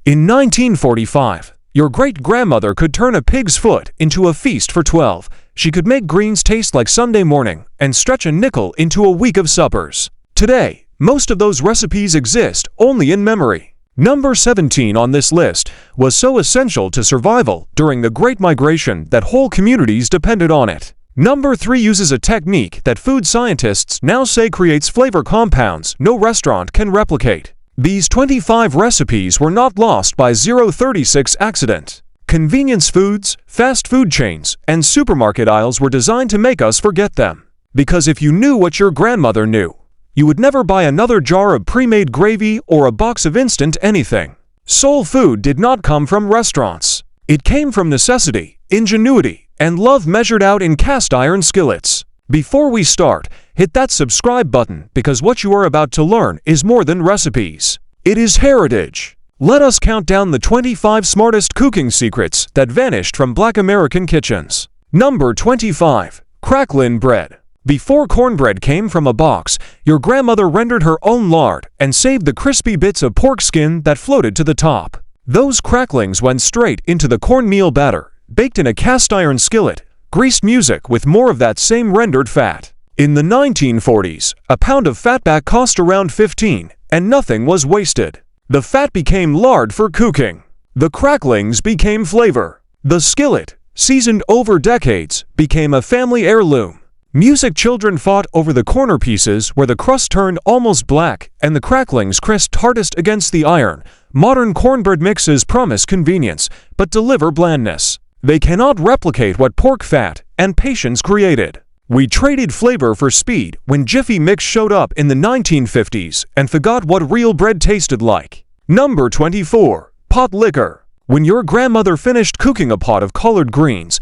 In 1945, your great-grandmother could turn a pig's foot into a feast for 12. She could make greens taste like Sunday morning and stretch a nickel into a week of suppers. Today, most of those recipes exist only in memory. Number 17 on this list was so essential to survival during the Great Migration that whole communities depended on it. Number 3 uses a technique that food scientists now say creates flavor compounds no restaurant can replicate. These 25 recipes were not lost by 036 accident. Convenience foods, fast food chains, and supermarket aisles were designed to make us forget them. Because if you knew what your grandmother knew, you would never buy another jar of pre-made gravy or a box of instant anything. Soul food did not come from restaurants. It came from necessity, ingenuity, and love measured out in cast iron skillets. Before we start, hit that subscribe button because what you are about to learn is more than recipes. It is heritage. Let us count down the 25 smartest cooking secrets that vanished from Black American kitchens. Number 25. Crackling bread. Before cornbread came from a box, your grandmother rendered her own lard and saved the crispy bits of pork skin that floated to the top. Those cracklings went straight into the cornmeal batter, baked in a cast iron skillet, greased music with more of that same rendered fat. In the 1940s, a pound of fatback cost around 15, and nothing was wasted. The fat became lard for cooking. The cracklings became flavor. The skillet, seasoned over decades, became a family heirloom. Music children fought over the corner pieces where the crust turned almost black and the cracklings crisped hardest against the iron. Modern cornbread mixes promise convenience, but deliver blandness. They cannot replicate what pork fat and patience created. We traded flavor for speed when Jiffy Mix showed up in the 1950s and forgot what real bread tasted like. Number 24. Pot liquor. When your grandmother finished cooking a pot of collard greens,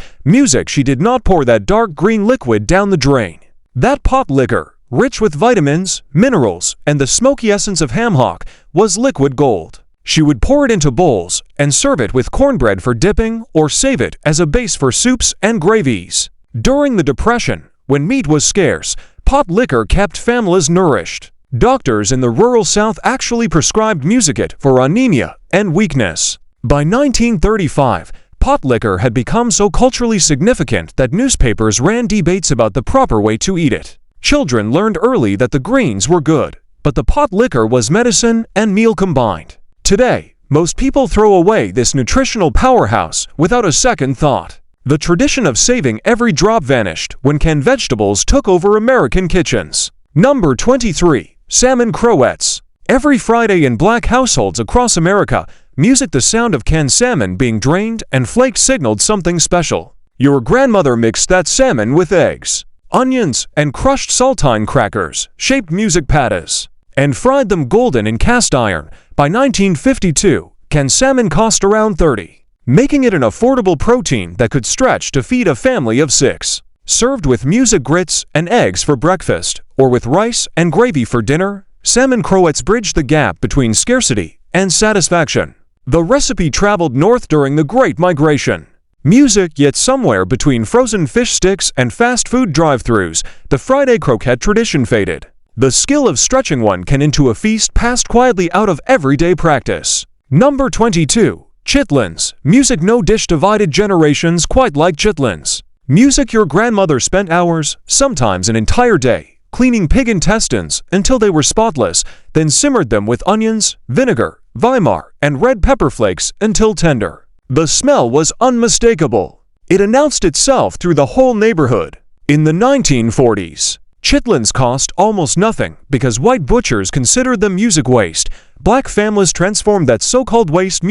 she did not pour that dark green liquid down the drain. That pot liquor, rich with vitamins, minerals, and the smoky essence of ham hock, was liquid gold. She would pour it into bowls and serve it with cornbread for dipping or save it as a base for soups and gravies. During the Depression, when meat was scarce, pot liquor kept families nourished. Doctors in the rural South actually prescribed it for anemia and weakness. By 1935, pot liquor had become so culturally significant that newspapers ran debates about the proper way to eat it. Children learned early that the greens were good, but the pot liquor was medicine and meal combined. Today, most people throw away this nutritional powerhouse without a second thought. The tradition of saving every drop vanished when canned vegetables took over American kitchens. Number 23. Salmon croquettes. Every Friday in Black households across America, the sound of canned salmon being drained and flaked signaled something special. Your grandmother mixed that salmon with eggs, onions, and crushed saltine crackers, shaped patties, and fried them golden in cast iron. By 1952, canned salmon cost around $30. Making it an affordable protein that could stretch to feed a family of 6. Served with grits and eggs for breakfast, or with rice and gravy for dinner, salmon croquettes bridged the gap between scarcity and satisfaction. The recipe traveled north during the Great Migration. Yet somewhere between frozen fish sticks and fast food drive-thrus, the Friday croquette tradition faded. The skill of stretching one can into a feast passed quietly out of everyday practice. Number 22. Chitlins. No dish divided generations quite like chitlins. Your grandmother spent hours, sometimes an entire day, cleaning pig intestines until they were spotless, then simmered them with onions, vinegar, Weimar, and red pepper flakes until tender. The smell was unmistakable. It announced itself through the whole neighborhood. In the 1940s, chitlins cost almost nothing because white butchers considered them waste. Black families transformed that so-called waste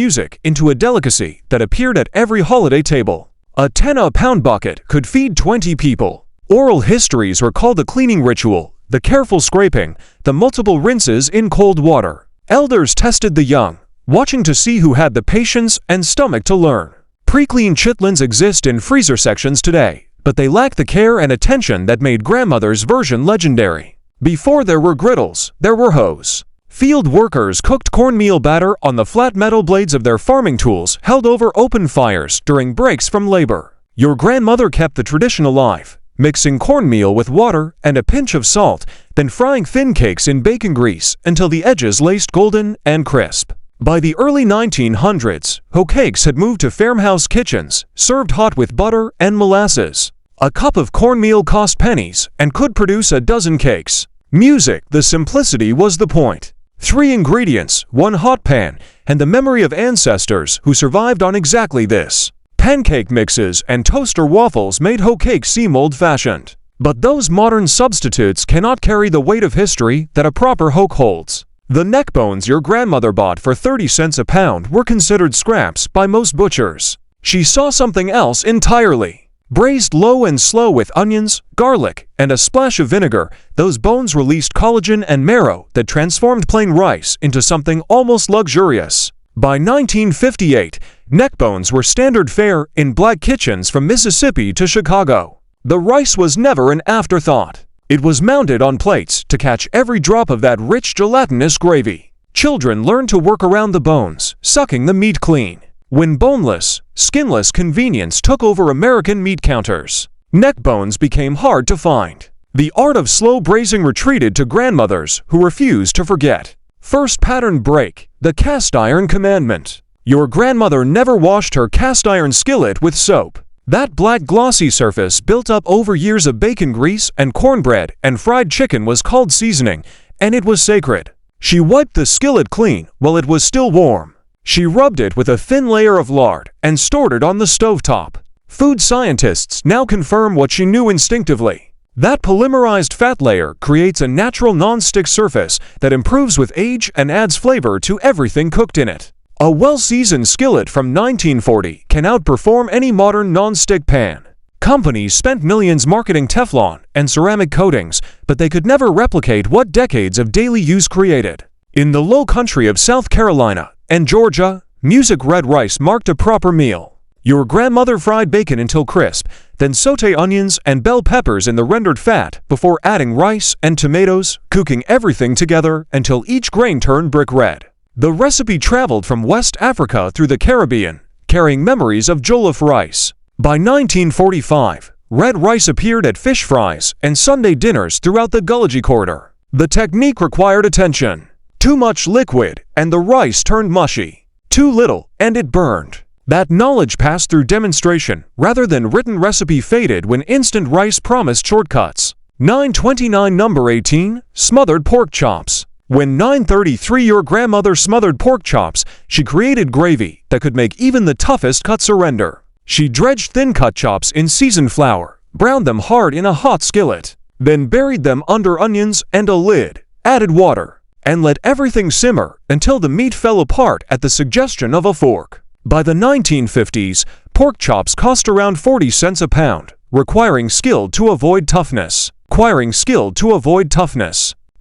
into a delicacy that appeared at every holiday table. A 10-pound bucket could feed 20 people. Oral histories recall the cleaning ritual, the careful scraping, the multiple rinses in cold water. Elders tested the young, watching to see who had the patience and stomach to learn. Pre-cleaned chitlins exist in freezer sections today, but they lack the care and attention that made grandmother's version legendary. Before there were griddles, there were hoes. Field workers cooked cornmeal batter on the flat metal blades of their farming tools held over open fires during breaks from labor. Your grandmother kept the tradition alive, mixing cornmeal with water and a pinch of salt, then frying thin cakes in bacon grease until the edges laced golden and crisp. By the early 1900s, hoe cakes had moved to farmhouse kitchens, served hot with butter and molasses. A cup of cornmeal cost pennies and could produce a dozen cakes. Music, the simplicity was the point. 3 ingredients, 1 hot pan, and the memory of ancestors who survived on exactly this. Pancake mixes and toaster waffles made hoe cakes seem old-fashioned. But those modern substitutes cannot carry the weight of history that a proper hoe holds. The neck bones your grandmother bought for 30 cents a pound were considered scraps by most butchers. She saw something else entirely. Braised low and slow with onions, garlic, and a splash of vinegar, those bones released collagen and marrow that transformed plain rice into something almost luxurious. By 1958, neck bones were standard fare in black kitchens from Mississippi to Chicago. The rice was never an afterthought. It was mounted on plates to catch every drop of that rich gelatinous gravy. Children learned to work around the bones, sucking the meat clean. When boneless, skinless convenience took over American meat counters, neck bones became hard to find. The art of slow braising retreated to grandmothers who refused to forget. First pattern break, the cast iron commandment. Your grandmother never washed her cast iron skillet with soap. That black glossy surface built up over years of bacon grease and cornbread and fried chicken was called seasoning, and it was sacred. She wiped the skillet clean while it was still warm. She rubbed it with a thin layer of lard and stored it on the stovetop. Food scientists now confirm what she knew instinctively. That polymerized fat layer creates a natural non-stick surface that improves with age and adds flavor to everything cooked in it. A well-seasoned skillet from 1940 can outperform any modern non-stick pan. Companies spent millions marketing Teflon and ceramic coatings, but they could never replicate what decades of daily use created. In the low country of South Carolina and Georgia, music red rice marked a proper meal. Your grandmother fried bacon until crisp, then sauté onions and bell peppers in the rendered fat before adding rice and tomatoes, cooking everything together until each grain turned brick red. The recipe traveled from West Africa through the Caribbean, carrying memories of jollof rice. By 1945, red rice appeared at fish fries and Sunday dinners throughout the Gullah corridor. The technique required attention. Too much liquid, and the rice turned mushy. Too little, and it burned. That knowledge passed through demonstration rather than written recipe faded when instant rice promised shortcuts. 929 Number 18, Smothered Pork Chops. When 933 your grandmother smothered pork chops, she created gravy that could make even the toughest cut surrender. She dredged thin-cut chops in seasoned flour, browned them hard in a hot skillet, then buried them under onions and a lid, added water, and let everything simmer until the meat fell apart at the suggestion of a fork. By the 1950s, pork chops cost around 40 cents a pound, requiring skill to avoid toughness.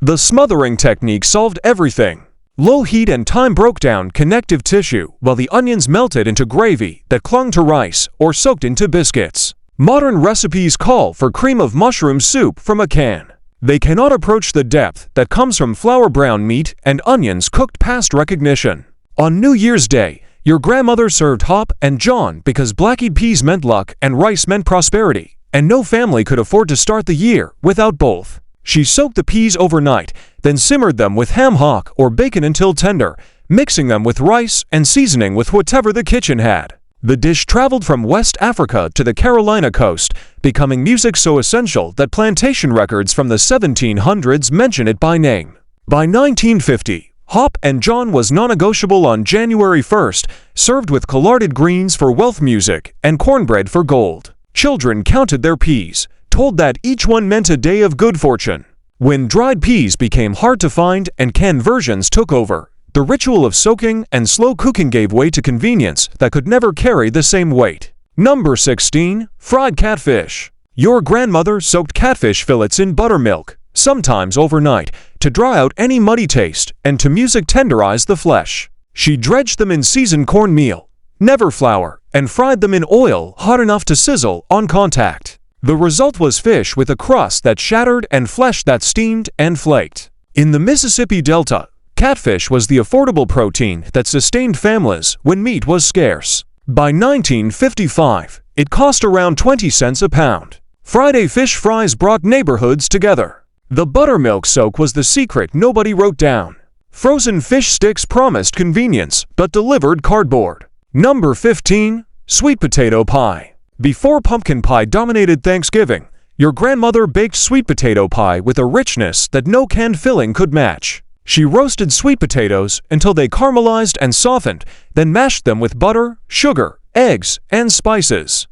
The smothering technique solved everything. Low heat and time broke down connective tissue while the onions melted into gravy that clung to rice or soaked into biscuits. Modern recipes call for cream of mushroom soup from a can. They cannot approach the depth that comes from flour brown meat and onions cooked past recognition. On New Year's Day, your grandmother served hop and John because black-eyed peas meant luck and rice meant prosperity, and no family could afford to start the year without both. She soaked the peas overnight, then simmered them with ham hock or bacon until tender, mixing them with rice and seasoning with whatever the kitchen had. The dish traveled from West Africa to the Carolina coast, becoming music so essential that plantation records from the 1700s mention it by name. By 1950, hop and John was non-negotiable on January 1st, served with collarded greens for wealth music and cornbread for gold. Children counted their peas, told that each one meant a day of good fortune. When dried peas became hard to find and canned versions took over, the ritual of soaking and slow cooking gave way to convenience that could never carry the same weight. Number 16, Fried Catfish. Your grandmother soaked catfish fillets in buttermilk, sometimes overnight, to draw out any muddy taste and to music tenderize the flesh. She dredged them in seasoned cornmeal, never flour, and fried them in oil hot enough to sizzle on contact. The result was fish with a crust that shattered and flesh that steamed and flaked. In the Mississippi Delta, catfish was the affordable protein that sustained families when meat was scarce. By 1955, it cost around 20 cents a pound. Friday fish fries brought neighborhoods together. The buttermilk soak was the secret nobody wrote down. Frozen fish sticks promised convenience but delivered cardboard. Number 15. Sweet potato pie. Before pumpkin pie dominated Thanksgiving, your grandmother baked sweet potato pie with a richness that no canned filling could match. She roasted sweet potatoes until they caramelized and softened, then mashed them with butter, sugar, eggs, and spices.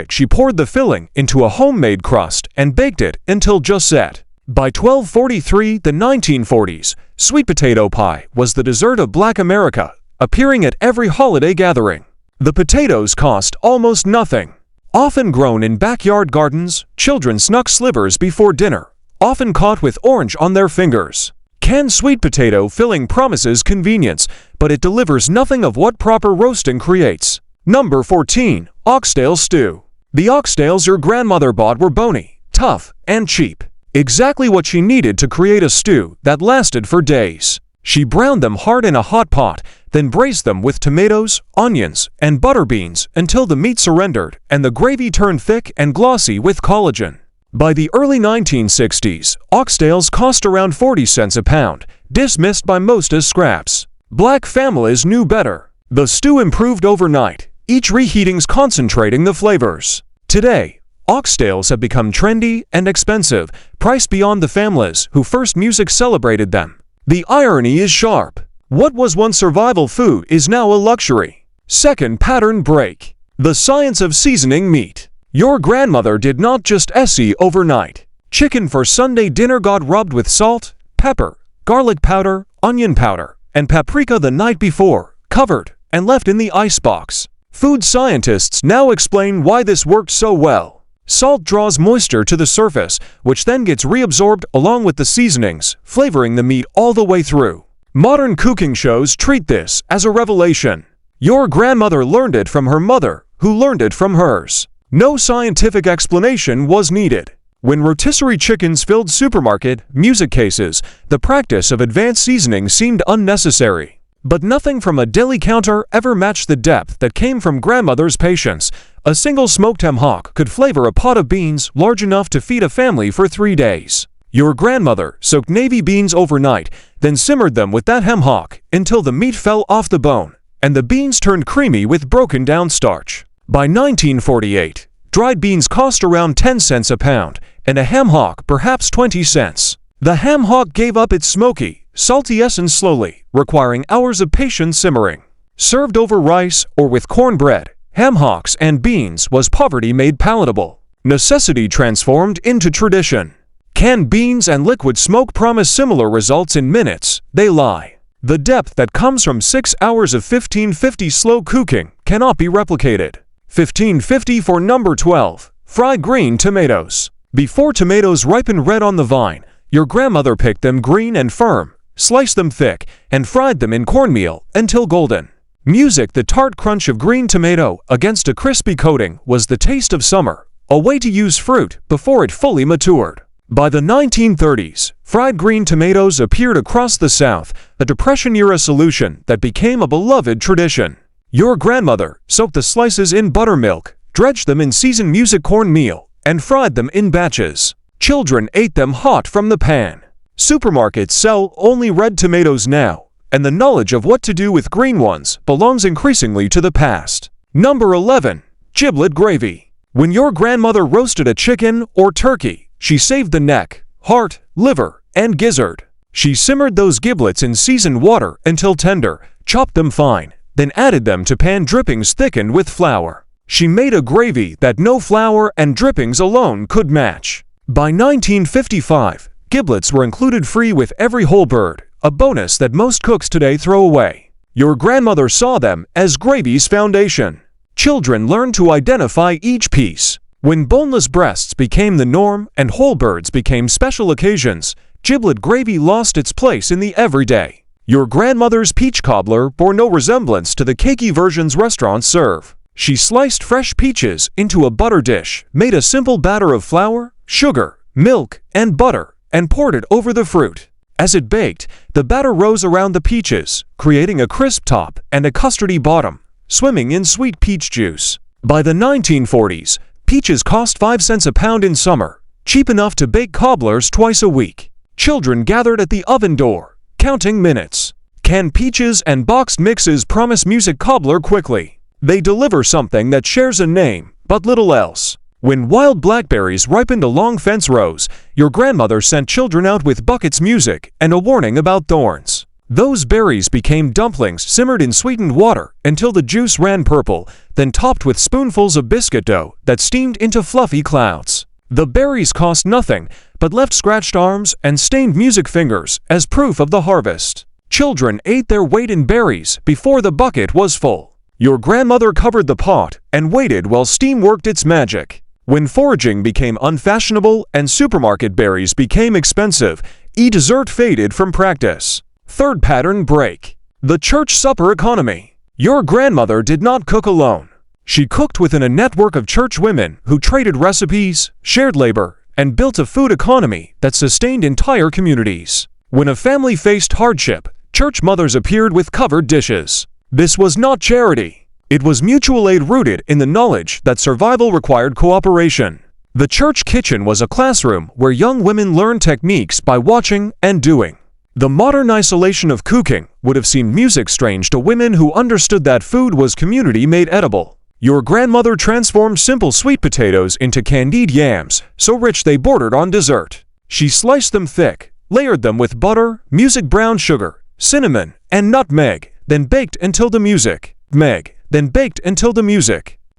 She poured the filling into a homemade crust and baked it until just set. By 1243, the 1940s, sweet potato pie was the dessert of Black America, appearing at every holiday gathering. The potatoes cost almost nothing. Often grown in backyard gardens, children snuck slivers before dinner, often caught with orange on their fingers. Canned sweet potato filling promises convenience, but it delivers nothing of what proper roasting creates. Number 14. Oxtail stew. The oxtails your grandmother bought were bony, tough, and cheap. Exactly what she needed to create a stew that lasted for days. She browned them hard in a hot pot, then braised them with tomatoes, onions, and butter beans until the meat surrendered and the gravy turned thick and glossy with collagen. By the early 1960s, oxtails cost around 40 cents a pound, dismissed by most as scraps. Black families knew better. The stew improved overnight, each reheating's concentrating the flavors. Today, oxtails have become trendy and expensive, priced beyond the families who first music celebrated them. The irony is sharp. What was once survival food is now a luxury. Second pattern break. The science of seasoning meat. Your grandmother did not just esse overnight. Chicken for Sunday dinner got rubbed with salt, pepper, garlic powder, onion powder, and paprika the night before, covered, and left in the icebox. Food scientists now explain why this worked so well. Salt draws moisture to the surface, which then gets reabsorbed along with the seasonings, flavoring the meat all the way through. Modern cooking shows treat this as a revelation. Your grandmother learned it from her mother, who learned it from hers. No scientific explanation was needed. When rotisserie chickens filled supermarket music cases, the practice of advanced seasoning seemed unnecessary. But nothing from a deli counter ever matched the depth that came from grandmother's patience. A single smoked ham hock could flavor a pot of beans large enough to feed a family for 3 days. Your grandmother soaked navy beans overnight, then simmered them with that ham hock until the meat fell off the bone, and the beans turned creamy with broken down starch. By 1948, dried beans cost around 10 cents a pound, and a ham hock perhaps 20 cents. The ham hock gave up its smoky, salty essence slowly, requiring hours of patient simmering. Served over rice or with cornbread, ham hocks and beans was poverty made palatable. Necessity transformed into tradition. Canned beans and liquid smoke promise similar results in minutes. They lie. The depth that comes from 6 hours of 1550 slow cooking cannot be replicated. 1550 for number 12. Fried green tomatoes. Before tomatoes ripen red on the vine, your grandmother picked them green and firm, sliced them thick, and fried them in cornmeal until golden. The tart crunch of green tomato against a crispy coating was the taste of summer, a way to use fruit before it fully matured. By the 1930s, fried green tomatoes appeared across the South, a Depression-era solution that became a beloved tradition. Your grandmother soaked the slices in buttermilk, dredged them in seasoned music cornmeal, and fried them in batches. Children ate them hot from the pan. Supermarkets sell only red tomatoes now, and the knowledge of what to do with green ones belongs increasingly to the past. Number 11. Giblet gravy. When your grandmother roasted a chicken or turkey, she saved the neck, heart, liver, and gizzard. She simmered those giblets in seasoned water until tender, chopped them fine, then added them to pan drippings thickened with flour. She made a gravy that no flour and drippings alone could match. By 1955, giblets were included free with every whole bird, a bonus that most cooks today throw away. Your grandmother saw them as gravy's foundation. Children learned to identify each piece. When boneless breasts became the norm and whole birds became special occasions, giblet gravy lost its place in the everyday. Your grandmother's peach cobbler bore no resemblance to the cakey versions restaurants serve. She sliced fresh peaches into a butter dish, made a simple batter of flour, sugar, milk, and butter, and poured it over the fruit. As it baked, the batter rose around the peaches, creating a crisp top and a custardy bottom, swimming in sweet peach juice. By the 1940s, peaches cost 5 cents a pound in summer, cheap enough to bake cobblers twice a week. Children gathered at the oven door, counting minutes. Canned peaches and boxed mixes promise music cobbler quickly. They deliver something that shares a name, but little else. When wild blackberries ripened along fence rows, your grandmother sent children out with buckets music and a warning about thorns. Those berries became dumplings simmered in sweetened water until the juice ran purple, then topped with spoonfuls of biscuit dough that steamed into fluffy clouds. The berries cost nothing, but left scratched arms and stained music fingers as proof of the harvest. Children ate their weight in berries before the bucket was full. Your grandmother covered the pot and waited while steam worked its magic. When foraging became unfashionable and supermarket berries became expensive, dessert faded from practice. Third pattern break. The church supper economy. Your grandmother did not cook alone. She cooked within a network of church women who traded recipes, shared labor, and built a food economy that sustained entire communities. When a family faced hardship, church mothers appeared with covered dishes. This was not charity. It was mutual aid rooted in the knowledge that survival required cooperation. The church kitchen was a classroom where young women learned techniques by watching and doing. The modern isolation of cooking would have seemed music strange to women who understood that food was community-made edible. Your grandmother transformed simple sweet potatoes into candied yams, so rich they bordered on dessert. She sliced them thick, layered them with butter, music brown sugar, cinnamon, and nutmeg, then baked until the music.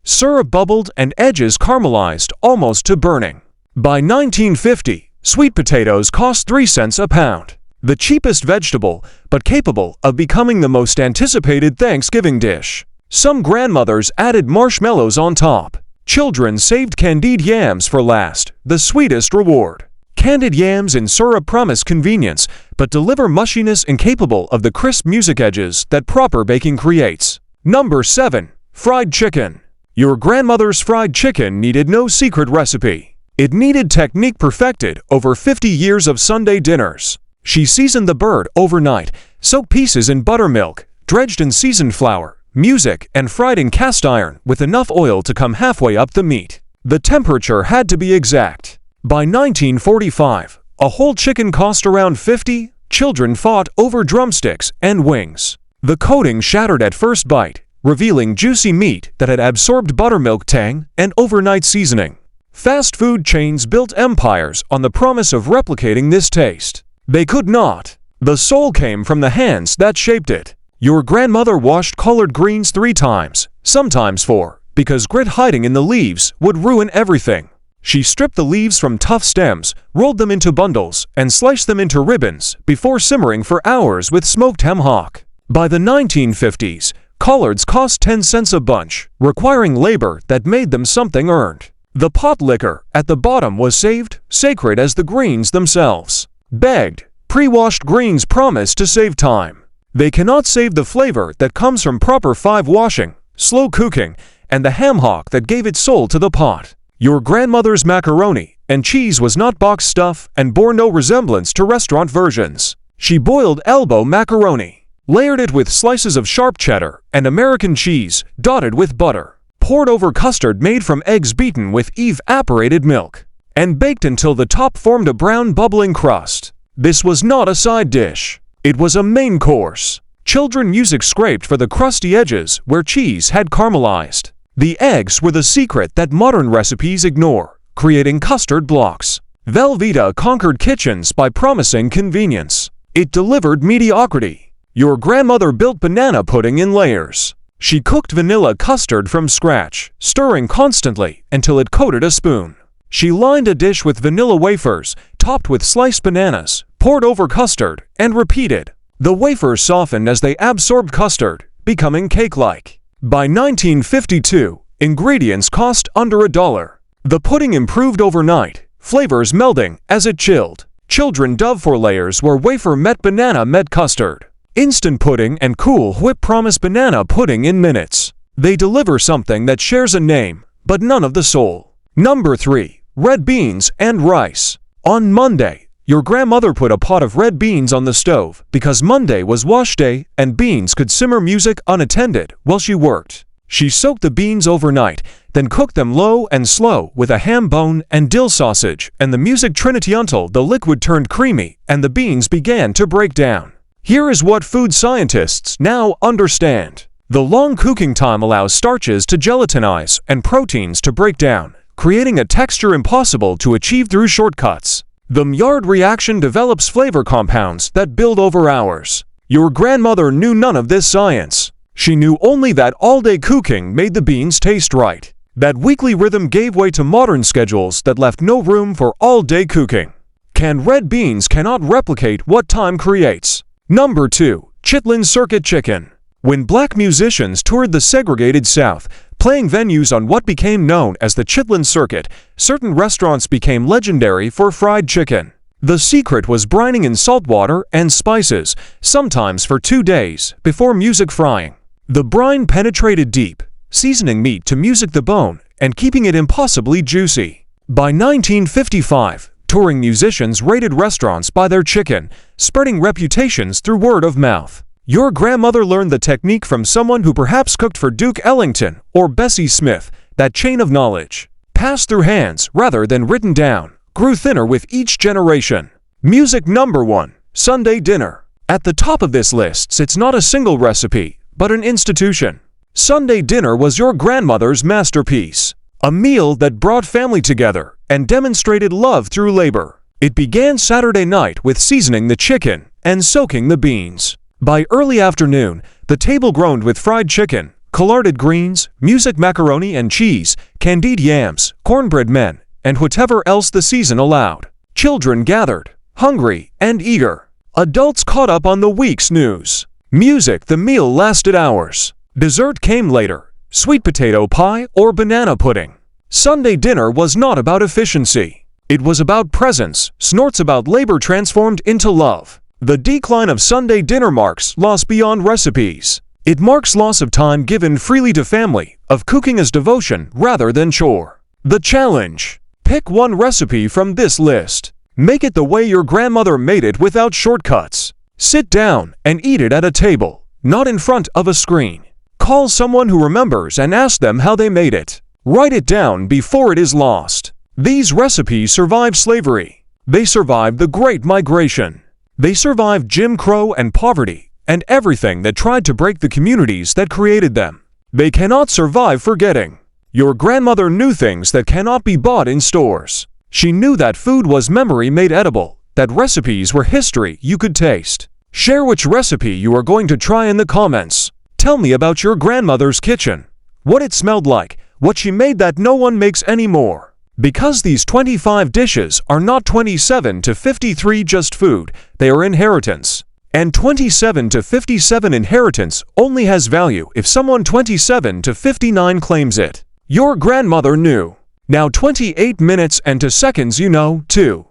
Syrup bubbled and edges caramelized almost to burning. By 1950, sweet potatoes cost 3 cents a pound. The cheapest vegetable, but capable of becoming the most anticipated Thanksgiving dish. Some grandmothers added marshmallows on top. Children saved candied yams for last, the sweetest reward. Candied yams in syrup promise convenience, but deliver mushiness incapable of the crisp music edges that proper baking creates. Number 7. Fried chicken. Your grandmother's fried chicken needed no secret recipe. It needed technique perfected over 50 years of Sunday dinners. She seasoned the bird overnight, soaked pieces in buttermilk, dredged in seasoned flour, music, and fried in cast iron with enough oil to come halfway up the meat. The temperature had to be exact. By 1945, a whole chicken cost around $50. Children fought over drumsticks and wings. The coating shattered at first bite, revealing juicy meat that had absorbed buttermilk tang and overnight seasoning. Fast food chains built empires on the promise of replicating this taste. They could not. The soul came from the hands that shaped it. Your grandmother washed collard greens 3 times, sometimes 4, because grit hiding in the leaves would ruin everything. She stripped the leaves from tough stems, rolled them into bundles, and sliced them into ribbons before simmering for hours with smoked ham hock. By the 1950s, collards cost 10 cents a bunch, requiring labor that made them something earned. The pot liquor at the bottom was saved, sacred as the greens themselves. Begged, pre-washed greens promise to save time. They cannot save the flavor that comes from proper 5 washing, slow cooking, and the ham hock that gave its soul to the pot. Your grandmother's macaroni and cheese was not box stuff and bore no resemblance to restaurant versions. She boiled elbow macaroni, layered it with slices of sharp cheddar and American cheese dotted with butter, poured over custard made from eggs beaten with evaporated milk, and baked until the top formed a brown bubbling crust. This was not a side dish. It was a main course. Children music scraped for the crusty edges where cheese had caramelized. The eggs were the secret that modern recipes ignore, creating custard blocks. Velveeta conquered kitchens by promising convenience. It delivered mediocrity. Your grandmother built banana pudding in layers. She cooked vanilla custard from scratch, stirring constantly until it coated a spoon. She lined a dish with vanilla wafers, topped with sliced bananas, poured over custard, and repeated. The wafers softened as they absorbed custard, becoming cake-like. By 1952, ingredients cost under $1. The pudding improved overnight, flavors melding as it chilled. Children dove for layers where wafer met banana met custard. Instant pudding and Cool Whip promise banana pudding in minutes. They deliver something that shares a name, but none of the soul. Number 3. Red beans and rice. On Monday, your grandmother put a pot of red beans on the stove because Monday was wash day and beans could simmer music unattended while she worked. She soaked the beans overnight, then cooked them low and slow with a ham bone and dill sausage and the music trinity until the liquid turned creamy and the beans began to break down. Here is what food scientists now understand. The long cooking time allows starches to gelatinize and proteins to break down, creating a texture impossible to achieve through shortcuts. The Maillard reaction develops flavor compounds that build over hours. Your grandmother knew none of this science. She knew only that all-day cooking made the beans taste right. That weekly rhythm gave way to modern schedules that left no room for all-day cooking. Canned red beans cannot replicate what time creates. Number 2. Chitlin Circuit Chicken. When black musicians toured the segregated South, playing venues on what became known as the Chitlin Circuit, certain restaurants became legendary for fried chicken. The secret was brining in salt water and spices, sometimes for 2 days, before music frying. The brine penetrated deep, seasoning meat to music the bone and keeping it impossibly juicy. By 1955, touring musicians rated restaurants by their chicken, spreading reputations through word of mouth. Your grandmother learned the technique from someone who perhaps cooked for Duke Ellington or Bessie Smith. That chain of knowledge, passed through hands rather than written down, grew thinner with each generation. Music number 1. Sunday dinner. At the top of this list sits not a single recipe, but an institution. Sunday dinner was your grandmother's masterpiece. A meal that brought family together and demonstrated love through labor. It began Saturday night with seasoning the chicken and soaking the beans. By early afternoon, the table groaned with fried chicken, collarded greens, music macaroni and cheese, candied yams, cornbread men, and whatever else the season allowed. Children gathered, hungry and eager. Adults caught up on the week's news. Music, the meal lasted hours. Dessert came later, sweet potato pie or banana pudding. Sunday dinner was not about efficiency. It was about presence, snorts about labor transformed into love. The decline of Sunday dinner marks loss beyond recipes. It marks loss of time given freely to family, of cooking as devotion rather than chore. The challenge. Pick one recipe from this list. Make it the way your grandmother made it without shortcuts. Sit down and eat it at a table, not in front of a screen. Call someone who remembers and ask them how they made it. Write it down before it is lost. These recipes survived slavery. They survived the Great Migration. They survived Jim Crow and poverty, and everything that tried to break the communities that created them. They cannot survive forgetting. Your grandmother knew things that cannot be bought in stores. She knew that food was memory made edible, that recipes were history you could taste. Share which recipe you are going to try in the comments. Tell me about your grandmother's kitchen. What it smelled like, what she made that no one makes anymore. Because these 25 dishes are not 27 to 53 just food, they are inheritance. And 27 to 57 inheritance only has value if someone 27 to 59 claims it. Your grandmother knew. Now 28 minutes and 2 seconds you know, too.